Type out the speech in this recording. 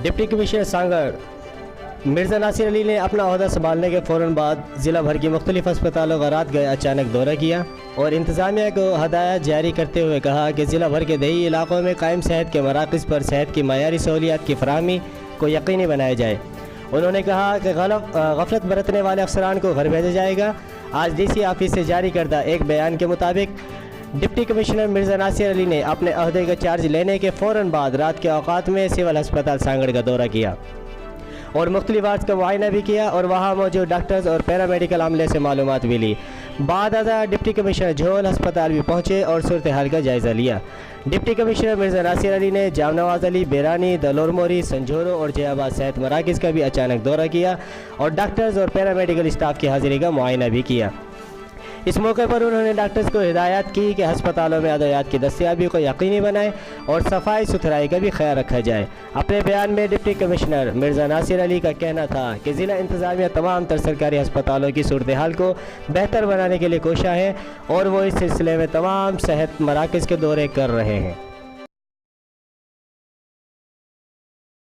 Deputy commissioner Sanghar Mirza Nasir Ali ने अपना ओहदा संभालने के फ़ौरन बाद ज़िला भर की मुख्तलिफ अस्पतालों का रात गए अचानक दौरा किया और इंतज़ामिया को हदायत जारी करते हुए कहा कि ज़िला भर के देही इलाकों में कायम सेहत के मराकज़ पर सेहत की मयारी सहूलियात की फराहमी को यकीनी बनाया जाए। उन्होंने कहा कि गफलत बरतने वाले अफसरान को घर भेजा जाएगा। आज DC ऑफिस से जारी करदा एक बयान के मुताबिक डिप्टी कमिश्नर मिर्ज़ा नासिर अली ने अपने अहदे का चार्ज लेने के फ़ौरन बाद रात के औकात में सिविल अस्पताल सांगड़ का दौरा किया और मुख्तलिफ वार्ड्स का मुआयना भी किया और वहाँ मौजूद डॉक्टर्स और पैरामेडिकल अमले से मालूमात भी ली। बाद अज़ा डिप्टी कमिश्नर झोल अस्पताल भी पहुँचे और सूरत हाल का जायज़ा लिया। डिप्टी कमिश्नर मिर्ज़ा नासिर अली ने जामनवाज अली, बेरानी, दलोर मोरी, संजोरो और जयाबाद सेहत मराकज़ का भी अचानक दौरा किया और डॉक्टर्स और पैरामेडिकल स्टाफ की हाज़िरी का मुआयना भी किया। इस मौके पर उन्होंने डॉक्टर्स को हिदायत की कि अस्पतालों में अद्वियात की दस्तयाबी को यकीनी बनाएं और सफाई सुथराई का भी ख्याल रखा जाए। अपने बयान में डिप्टी कमिश्नर मिर्ज़ा नासिर अली का कहना था कि ज़िला इंतज़ामिया तमाम तर सरकारी अस्पतालों की सूरत हाल को बेहतर बनाने के लिए कोशिश है और वो इस सिलसिले में तमाम सेहत मराकज़ के दौरे कर रहे हैं।